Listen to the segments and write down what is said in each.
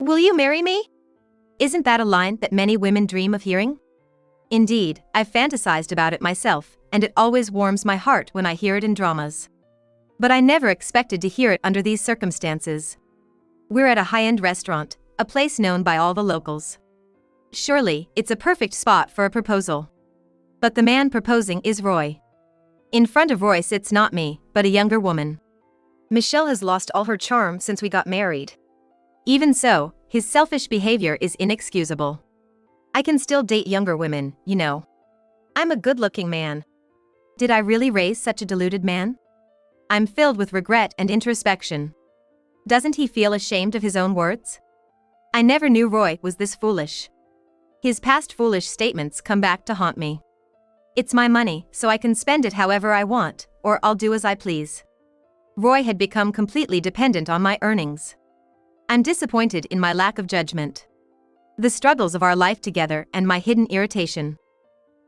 Will you marry me? Isn't that a line that many women dream of hearing? Indeed, I've fantasized about it myself, and it always warms my heart when I hear it in dramas. But I never expected to hear it under these circumstances. We're at a high-end restaurant, a place known by all the locals. Surely, it's a perfect spot for a proposal. But the man proposing is Roy. In front of Roy sits not me, but a younger woman. Michelle has lost all her charm since we got married. Even so, his selfish behavior is inexcusable. I can still date younger women, you know. I'm a good-looking man. Did I really raise such a deluded man? I'm filled with regret and introspection. Doesn't he feel ashamed of his own words? I never knew Roy was this foolish. His past foolish statements come back to haunt me. It's my money, so I can spend it however I want, or I'll do as I please. Roy had become completely dependent on my earnings. I'm disappointed in my lack of judgment. The struggles of our life together and my hidden irritation.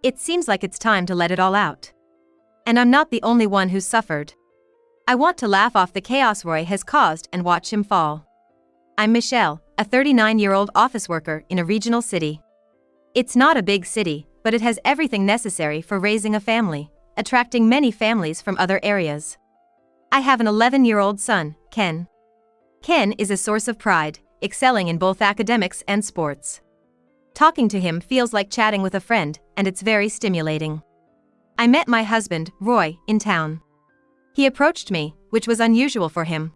It seems like it's time to let it all out. And I'm not the only one who's suffered. I want to laugh off the chaos Roy has caused and watch him fall. I'm Michelle, a 39-year-old office worker in a regional city. It's not a big city, but it has everything necessary for raising a family, attracting many families from other areas. I have an 11-year-old son, Ken. Ken is a source of pride, excelling in both academics and sports. Talking to him feels like chatting with a friend, and it's very stimulating. I met my husband, Roy, in town. He approached me, which was unusual for him.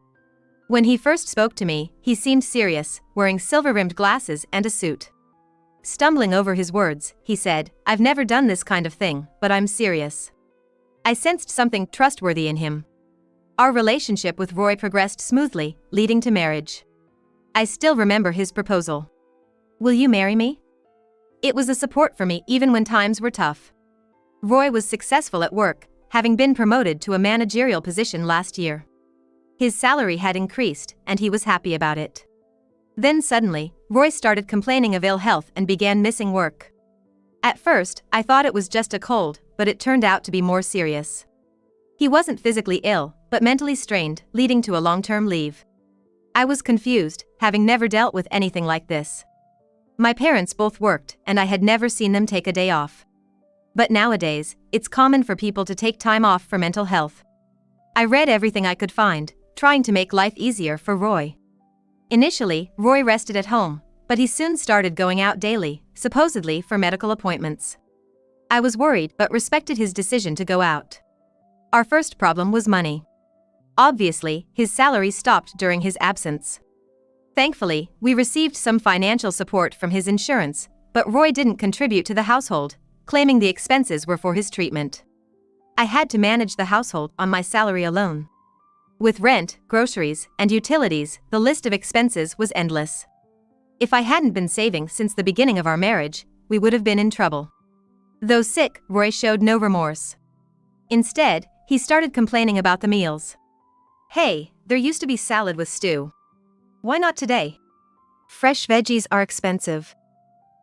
When he first spoke to me, he seemed serious, wearing silver-rimmed glasses and a suit. Stumbling over his words, he said, "I've never done this kind of thing, but I'm serious." I sensed something trustworthy in him. Our relationship with Roy progressed smoothly, leading to marriage. I still remember his proposal. "Will you marry me?" It was a support for me even when times were tough. Roy was successful at work, having been promoted to a managerial position last year. His salary had increased, and he was happy about it. Then suddenly, Roy started complaining of ill health and began missing work. At first, I thought it was just a cold, but it turned out to be more serious. He wasn't physically ill, but mentally strained, leading to a long-term leave. I was confused, having never dealt with anything like this. My parents both worked, and I had never seen them take a day off. But nowadays, it's common for people to take time off for mental health. I read everything I could find, trying to make life easier for Roy. Initially, Roy rested at home, but he soon started going out daily, supposedly for medical appointments. I was worried but respected his decision to go out. Our first problem was money. Obviously, his salary stopped during his absence. Thankfully, we received some financial support from his insurance, but Roy didn't contribute to the household, claiming the expenses were for his treatment. I had to manage the household on my salary alone. With rent, groceries, and utilities, the list of expenses was endless. If I hadn't been saving since the beginning of our marriage, we would have been in trouble. Though sick, Roy showed no remorse. Instead, he started complaining about the meals. "Hey, there used to be salad with stew. Why not today? Fresh veggies are expensive.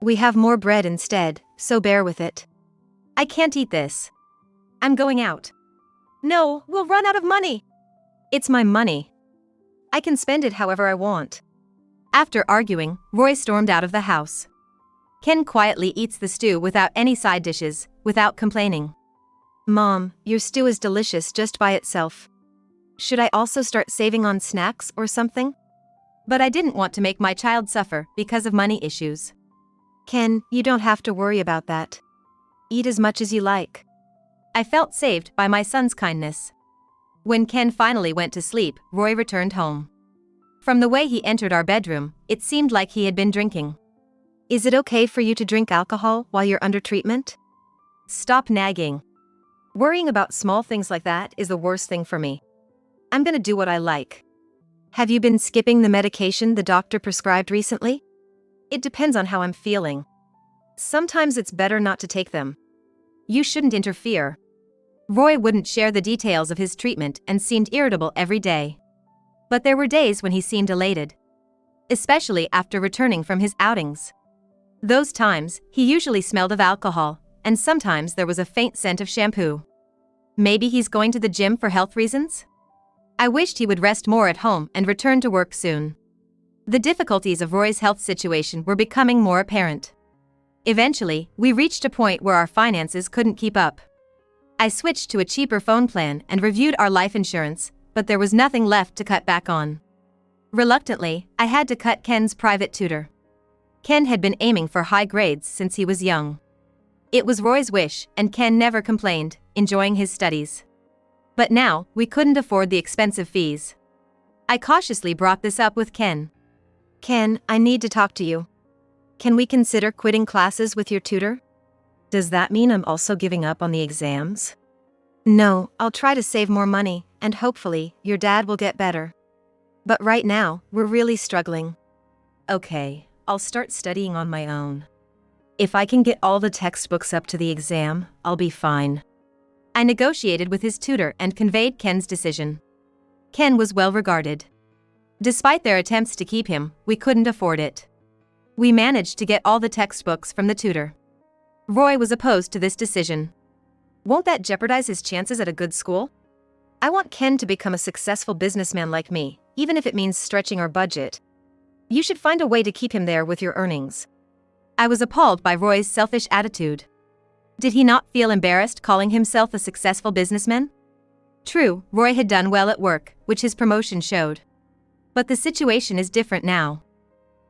We have more bread instead, so bear with it. I can't eat this. I'm going out." "No, we'll run out of money." "It's my money. I can spend it however I want." After arguing, Roy stormed out of the house. Ken quietly eats the stew without any side dishes, without complaining. "Mom, your stew is delicious just by itself. Should I also start saving on snacks or something?" But I didn't want to make my child suffer because of money issues. "Ken, you don't have to worry about that. Eat as much as you like." I felt saved by my son's kindness. When Ken finally went to sleep, Roy returned home. From the way he entered our bedroom, it seemed like he had been drinking. "Is it okay for you to drink alcohol while you're under treatment?" "Stop nagging. Worrying about small things like that is the worst thing for me. I'm gonna do what I like." "Have you been skipping the medication the doctor prescribed recently?" "It depends on how I'm feeling. Sometimes it's better not to take them." "You shouldn't interfere." Roy wouldn't share the details of his treatment and seemed irritable every day. But there were days when he seemed elated. Especially after returning from his outings. Those times, he usually smelled of alcohol, and sometimes there was a faint scent of shampoo. Maybe he's going to the gym for health reasons? I wished he would rest more at home and return to work soon. The difficulties of Roy's health situation were becoming more apparent. Eventually, we reached a point where our finances couldn't keep up. I switched to a cheaper phone plan and reviewed our life insurance, but there was nothing left to cut back on. Reluctantly, I had to cut Ken's private tutor. Ken had been aiming for high grades since he was young. It was Roy's wish, and Ken never complained, enjoying his studies. But now, we couldn't afford the expensive fees. I cautiously brought this up with Ken. "Ken, I need to talk to you. Can we consider quitting classes with your tutor?" "Does that mean I'm also giving up on the exams?" "No, I'll try to save more money, and hopefully, your dad will get better. But right now, we're really struggling." "Okay, I'll start studying on my own. If I can get all the textbooks up to the exam, I'll be fine." I negotiated with his tutor and conveyed Ken's decision. Ken was well regarded. Despite their attempts to keep him, we couldn't afford it. We managed to get all the textbooks from the tutor. Roy was opposed to this decision. "Won't that jeopardize his chances at a good school? I want Ken to become a successful businessman like me, even if it means stretching our budget. You should find a way to keep him there with your earnings." I was appalled by Roy's selfish attitude. Did he not feel embarrassed calling himself a successful businessman? True, Roy had done well at work, which his promotion showed. But the situation is different now.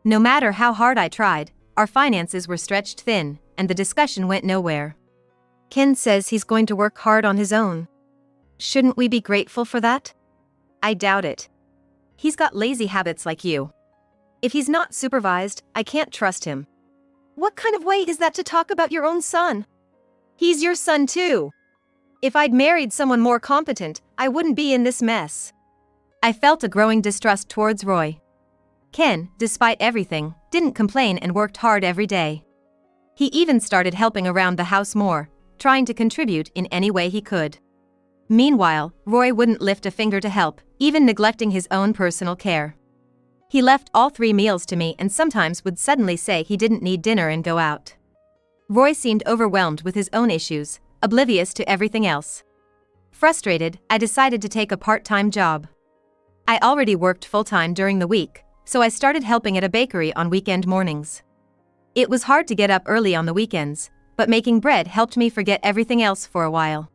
No matter how hard I tried, our finances were stretched thin, and the discussion went nowhere. "Ken says he's going to work hard on his own. Shouldn't we be grateful for that?" "I doubt it. He's got lazy habits like you. If he's not supervised, I can't trust him." "What kind of way is that to talk about your own son? He's your son too. If I'd married someone more competent, I wouldn't be in this mess." I felt a growing distrust towards Roy. Ken, despite everything, didn't complain and worked hard every day. He even started helping around the house more, trying to contribute in any way he could. Meanwhile, Roy wouldn't lift a finger to help, even neglecting his own personal care. He left all 3 meals to me and sometimes would suddenly say he didn't need dinner and go out. Roy seemed overwhelmed with his own issues, oblivious to everything else. Frustrated, I decided to take a part-time job. I already worked full-time during the week, so I started helping at a bakery on weekend mornings. It was hard to get up early on the weekends, but making bread helped me forget everything else for a while.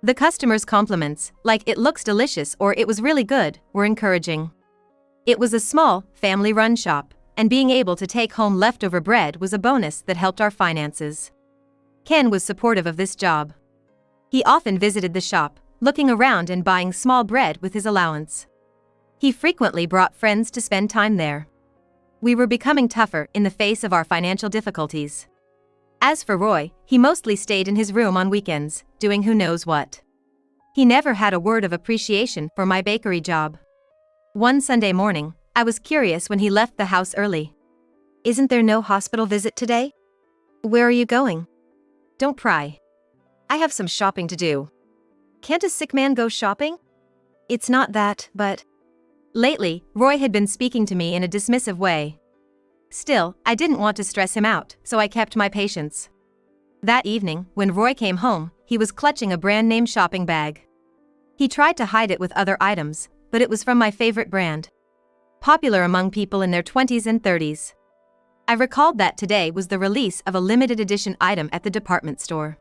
The customers' compliments, like "it looks delicious" or "it was really good," were encouraging. It was a small, family-run shop, and being able to take home leftover bread was a bonus that helped our finances. Ken was supportive of this job. He often visited the shop, looking around and buying small bread with his allowance. He frequently brought friends to spend time there. We were becoming tougher in the face of our financial difficulties. As for Roy, he mostly stayed in his room on weekends, doing who knows what. He never had a word of appreciation for my bakery job. One Sunday morning, I was curious when he left the house early. "Isn't there no hospital visit today? Where are you going?" "Don't pry. I have some shopping to do." "Can't a sick man go shopping?" "It's not that, but..." Lately, Roy had been speaking to me in a dismissive way. Still, I didn't want to stress him out, so I kept my patience. That evening, when Roy came home, he was clutching a brand-name shopping bag. He tried to hide it with other items, but it was from my favorite brand. Popular among people in their 20s and 30s. I recalled that today was the release of a limited edition item at the department store.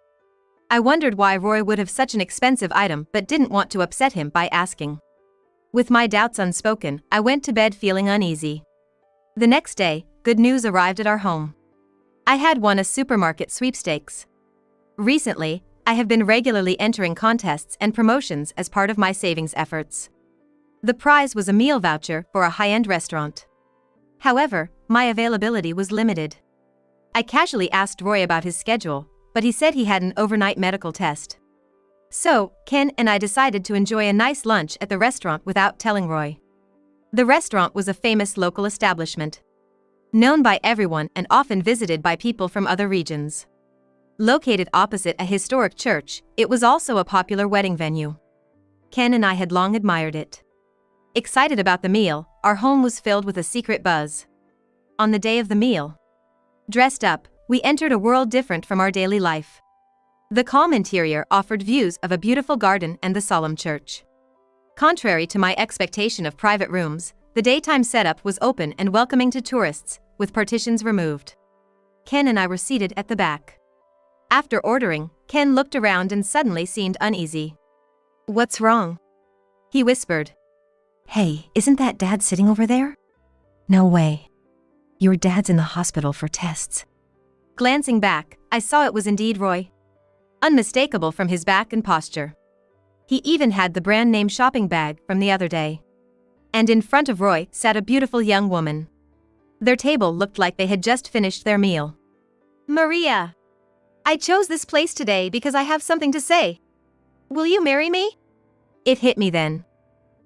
I wondered why Roy would have such an expensive item but didn't want to upset him by asking. With my doubts unspoken, I went to bed feeling uneasy. The next day, good news arrived at our home. I had won a supermarket sweepstakes. Recently, I have been regularly entering contests and promotions as part of my savings efforts. The prize was a meal voucher for a high-end restaurant. However, my availability was limited. I casually asked Roy about his schedule, but he said he had an overnight medical test. So, Ken and I decided to enjoy a nice lunch at the restaurant without telling Roy. The restaurant was a famous local establishment, known by everyone and often visited by people from other regions. Located opposite a historic church, it was also a popular wedding venue. Ken and I had long admired it. Excited about the meal, our home was filled with a secret buzz. On the day of the meal, dressed up, we entered a world different from our daily life. The calm interior offered views of a beautiful garden and the solemn church. Contrary to my expectation of private rooms, The daytime setup was open and welcoming to tourists, with partitions removed. Ken and I were seated at the back. After ordering, Ken looked around and suddenly seemed uneasy. "What's wrong?" he whispered. "Hey, isn't that Dad sitting over there?" "No way. Your dad's in the hospital for tests." Glancing back, I saw it was indeed Roy. Unmistakable from his back and posture. He even had the brand name shopping bag from the other day. And in front of Roy sat a beautiful young woman. Their table looked like they had just finished their meal. "Maria, I chose this place today because I have something to say. Will you marry me?" It hit me then.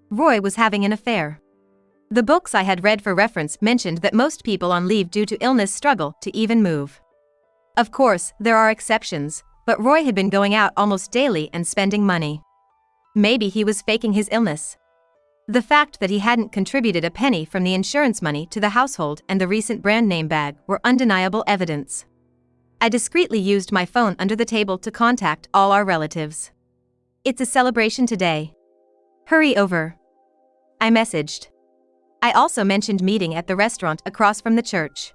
Roy was having an affair. The books I had read for reference mentioned that most people on leave due to illness struggle to even move. Of course, there are exceptions, but Roy had been going out almost daily and spending money. Maybe he was faking his illness. The fact that he hadn't contributed a penny from the insurance money to the household and the recent brand name bag were undeniable evidence. I discreetly used my phone under the table to contact all our relatives. "It's a celebration today. Hurry over," I messaged. I also mentioned meeting at the restaurant across from the church.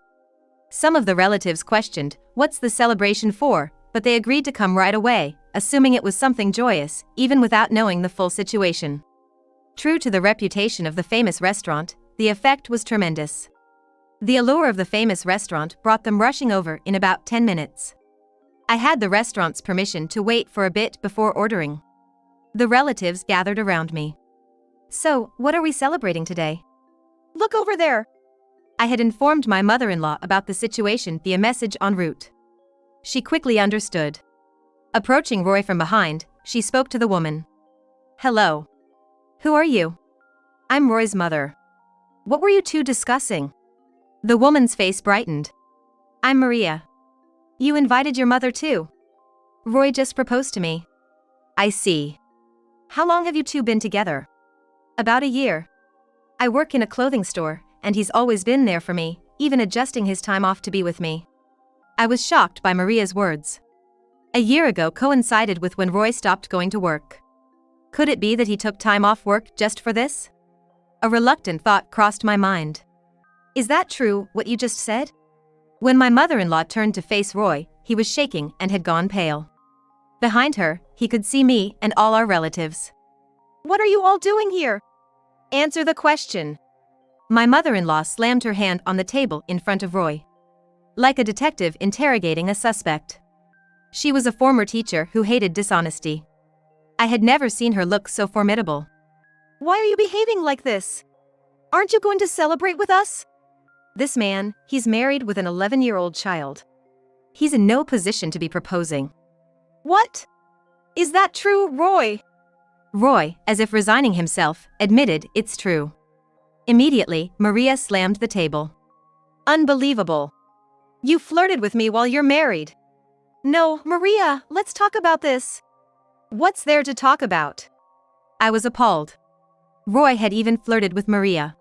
Some of the relatives questioned, "What's the celebration for?" but they agreed to come right away, assuming it was something joyous, even without knowing the full situation. True to the reputation of the famous restaurant, the effect was tremendous. The allure of the famous restaurant brought them rushing over in about 10 minutes. I had the restaurant's permission to wait for a bit before ordering. The relatives gathered around me. "So, what are we celebrating today?" "Look over there." I had informed my mother-in-law about the situation via message en route. She quickly understood. Approaching Roy from behind, she spoke to the woman. "Hello. Who are you?" "I'm Roy's mother." "What were you two discussing?" The woman's face brightened. "I'm Maria." "You invited your mother too?" "Roy just proposed to me." "I see. How long have you two been together?" "About a year. I work in a clothing store, and he's always been there for me, even adjusting his time off to be with me." I was shocked by Maria's words. A year ago coincided with when Roy stopped going to work. Could it be that he took time off work just for this? A reluctant thought crossed my mind. "Is that true, what you just said?" When my mother-in-law turned to face Roy, he was shaking and had gone pale. Behind her, he could see me and all our relatives. "What are you all doing here? Answer the question." My mother-in-law slammed her hand on the table in front of Roy. Like a detective interrogating a suspect. She was a former teacher who hated dishonesty. I had never seen her look so formidable. "Why are you behaving like this? Aren't you going to celebrate with us?" "This man, he's married with an 11-year-old child. He's in no position to be proposing." "What? Is that true, Roy?" Roy, as if resigning himself, admitted it's true. Immediately, Maria slammed the table. "Unbelievable. You flirted with me while you're married." "No, Maria, let's talk about this." "What's there to talk about?" I was appalled. Roy had even flirted with Maria.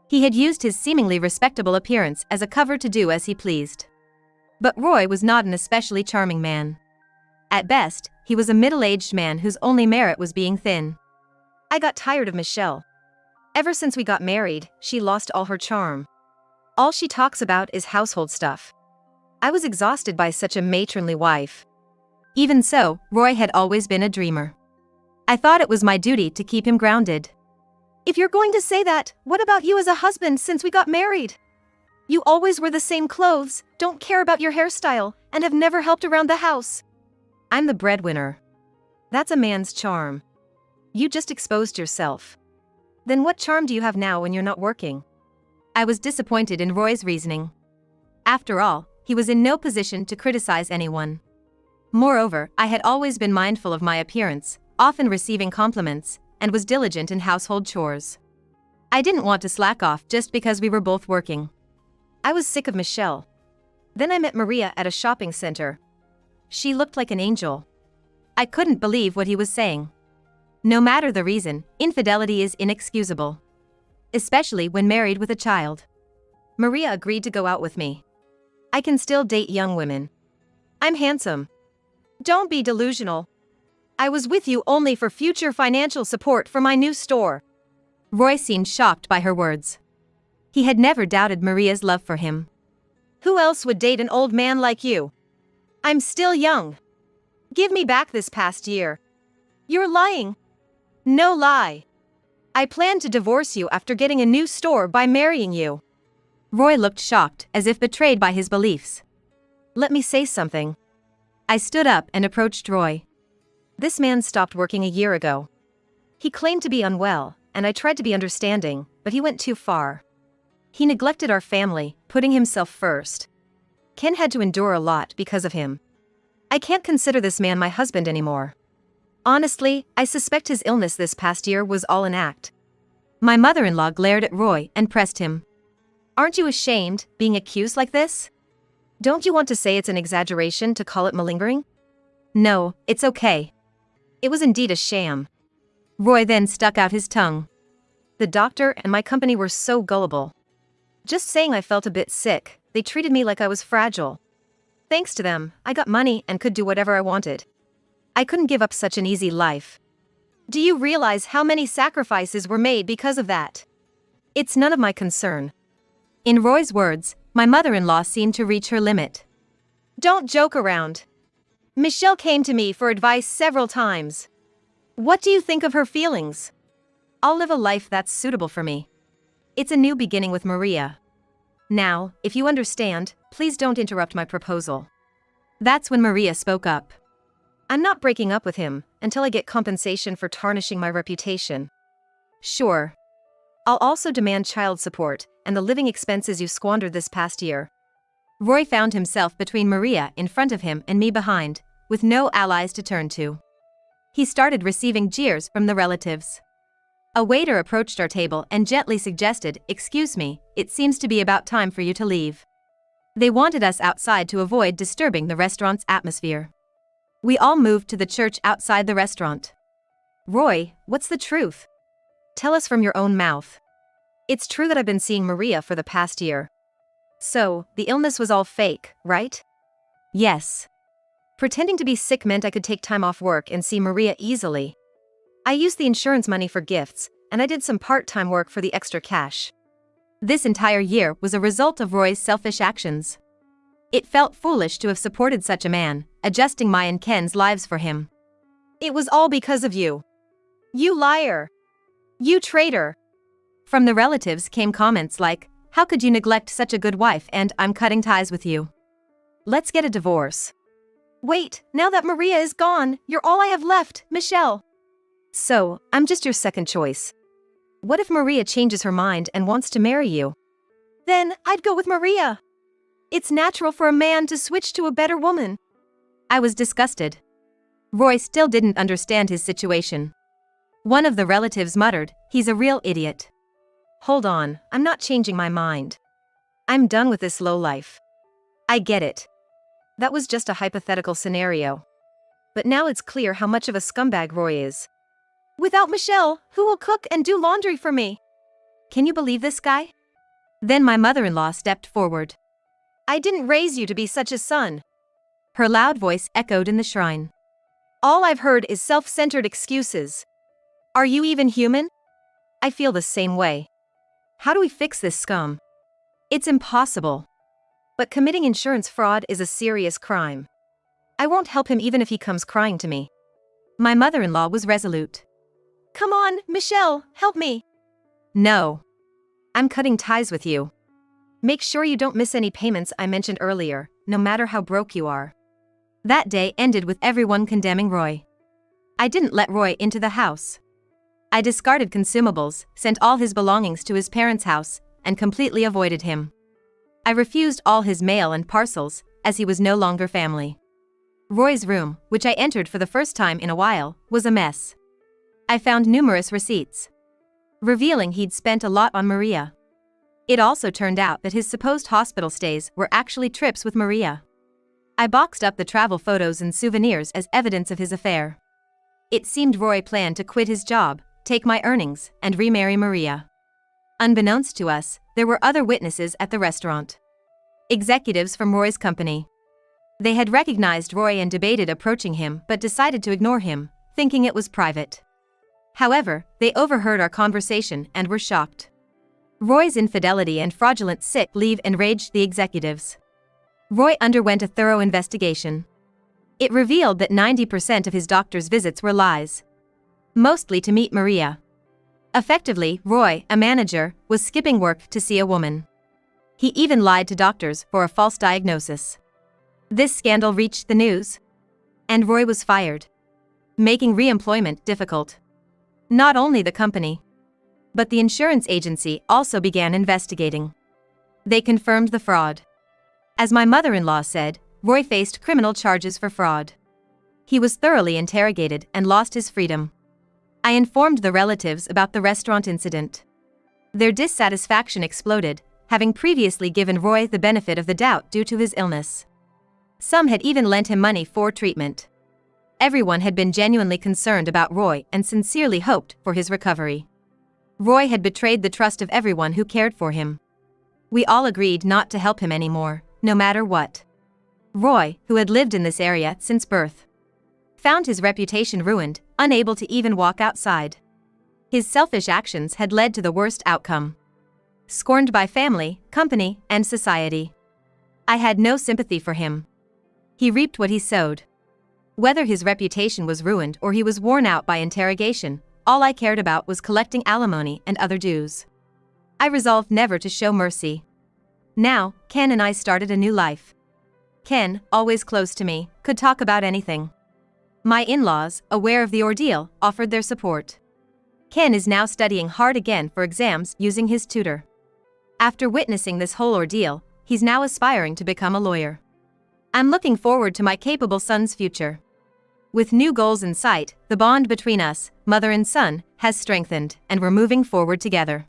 He had used his seemingly respectable appearance as a cover to do as he pleased. But Roy was not an especially charming man. At best, he was a middle-aged man whose only merit was being thin. I got tired of Michelle. Ever since we got married, she lost all her charm. All she talks about is household stuff. I was exhausted by such a matronly wife. Even so, Roy had always been a dreamer. I thought it was my duty to keep him grounded. "If you're going to say that, what about you as a husband since we got married? You always wear the same clothes, don't care about your hairstyle, and have never helped around the house." "I'm the breadwinner. That's a man's charm. You just exposed yourself. Then what charm do you have now when you're not working?" I was disappointed in Roy's reasoning. After all, he was in no position to criticize anyone. Moreover, I had always been mindful of my appearance, often receiving compliments, and was diligent in household chores. I didn't want to slack off just because we were both working. I was sick of Michelle. Then I met Maria at a shopping center. She looked like an angel. I couldn't believe what he was saying. No matter the reason, infidelity is inexcusable. Especially when married with a child. Maria agreed to go out with me. I can still date young women. I'm handsome. Don't be delusional. I was with you only for future financial support for my new store. Roy seemed shocked by her words. He had never doubted Maria's love for him. Who else would date an old man like you? I'm still young. Give me back this past year. You're lying. No lie. I plan to divorce you after getting a new store by marrying you. Roy looked shocked, as if betrayed by his beliefs. Let me say something. I stood up and approached Roy. This man stopped working a year ago. He claimed to be unwell, and I tried to be understanding, but he went too far. He neglected our family, putting himself first. Ken had to endure a lot because of him. I can't consider this man my husband anymore. Honestly, I suspect his illness this past year was all an act. My mother-in-law glared at Roy and pressed him. Aren't you ashamed, being accused like this? Don't you want to say it's an exaggeration to call it malingering? No, it's okay. It was indeed a sham. Roy then stuck out his tongue. The doctor and my company were so gullible. Just saying I felt a bit sick, they treated me like I was fragile. Thanks to them, I got money and could do whatever I wanted. I couldn't give up such an easy life. Do you realize how many sacrifices were made because of that? It's none of my concern. In Roy's words, my mother-in-law seemed to reach her limit. Don't joke around. Michelle came to me for advice several times. What do you think of her feelings? I'll live a life that's suitable for me. It's a new beginning with Maria. Now, if you understand, please don't interrupt my proposal. That's when Maria spoke up. I'm not breaking up with him until I get compensation for tarnishing my reputation. Sure. I'll also demand child support and the living expenses you squandered this past year. Roy found himself between Maria in front of him and me behind, with no allies to turn to. He started receiving jeers from the relatives. A waiter approached our table and gently suggested, "Excuse me, it seems to be about time for you to leave." They wanted us outside to avoid disturbing the restaurant's atmosphere. We all moved to the church outside the restaurant. Roy, what's the truth? Tell us from your own mouth. It's true that I've been seeing Maria for the past year. So, the illness was all fake, right? Yes. Pretending to be sick meant I could take time off work and see Maria easily. I used the insurance money for gifts, and I did some part-time work for the extra cash. This entire year was a result of Roy's selfish actions. It felt foolish to have supported such a man, adjusting my and Ken's lives for him. It was all because of you. You liar. You traitor. From the relatives came comments like, "How could you neglect such a good wife?" and "I'm cutting ties with you. Let's get a divorce." Wait, now that Maria is gone, you're all I have left, Michelle. So, I'm just your second choice. What if Maria changes her mind and wants to marry you? Then, I'd go with Maria. It's natural for a man to switch to a better woman. I was disgusted. Roy still didn't understand his situation. One of the relatives muttered, "He's a real idiot." Hold on, I'm not changing my mind. I'm done with this lowlife. I get it. That was just a hypothetical scenario. But now it's clear how much of a scumbag Roy is. Without Michelle, who will cook and do laundry for me? Can you believe this guy? Then my mother-in-law stepped forward. I didn't raise you to be such a son. Her loud voice echoed in the shrine. All I've heard is self-centered excuses. Are you even human? I feel the same way. How do we fix this scum? It's impossible. But committing insurance fraud is a serious crime. I won't help him even if he comes crying to me. My mother-in-law was resolute. Come on, Michelle, help me. No. I'm cutting ties with you. Make sure you don't miss any payments I mentioned earlier, no matter how broke you are. That day ended with everyone condemning Roy. I didn't let Roy into the house. I discarded consumables, sent all his belongings to his parents' house, and completely avoided him. I refused all his mail and parcels, as he was no longer family. Roy's room, which I entered for the first time in a while, was a mess. I found numerous receipts, revealing he'd spent a lot on Maria. It also turned out that his supposed hospital stays were actually trips with Maria. I boxed up the travel photos and souvenirs as evidence of his affair. It seemed Roy planned to quit his job, take my earnings, and remarry Maria. Unbeknownst to us, there were other witnesses at the restaurant. Executives from Roy's company. They had recognized Roy and debated approaching him but decided to ignore him, thinking it was private. However, they overheard our conversation and were shocked. Roy's infidelity and fraudulent sick leave enraged the executives. Roy underwent a thorough investigation. It revealed that 90% of his doctor's visits were lies. Mostly to meet Maria. Effectively, Roy, a manager, was skipping work to see a woman. He even lied to doctors for a false diagnosis. This scandal reached the news. And Roy was fired. Making re-employment difficult. Not only the company, but the insurance agency also began investigating. They confirmed the fraud. As my mother-in-law said, Roy faced criminal charges for fraud. He was thoroughly interrogated and lost his freedom. I informed the relatives about the restaurant incident. Their dissatisfaction exploded, having previously given Roy the benefit of the doubt due to his illness. Some had even lent him money for treatment. Everyone had been genuinely concerned about Roy and sincerely hoped for his recovery. Roy had betrayed the trust of everyone who cared for him. We all agreed not to help him anymore, no matter what. Roy, who had lived in this area since birth, found his reputation ruined, unable to even walk outside. His selfish actions had led to the worst outcome. Scorned by family, company, and society. I had no sympathy for him. He reaped what he sowed. Whether his reputation was ruined or he was worn out by interrogation, all I cared about was collecting alimony and other dues. I resolved never to show mercy. Now, Ken and I started a new life. Ken, always close to me, could talk about anything. My in-laws, aware of the ordeal, offered their support. Ken is now studying hard again for exams using his tutor. After witnessing this whole ordeal, he's now aspiring to become a lawyer. I'm looking forward to my capable son's future. With new goals in sight, the bond between us, mother and son, has strengthened, and we're moving forward together.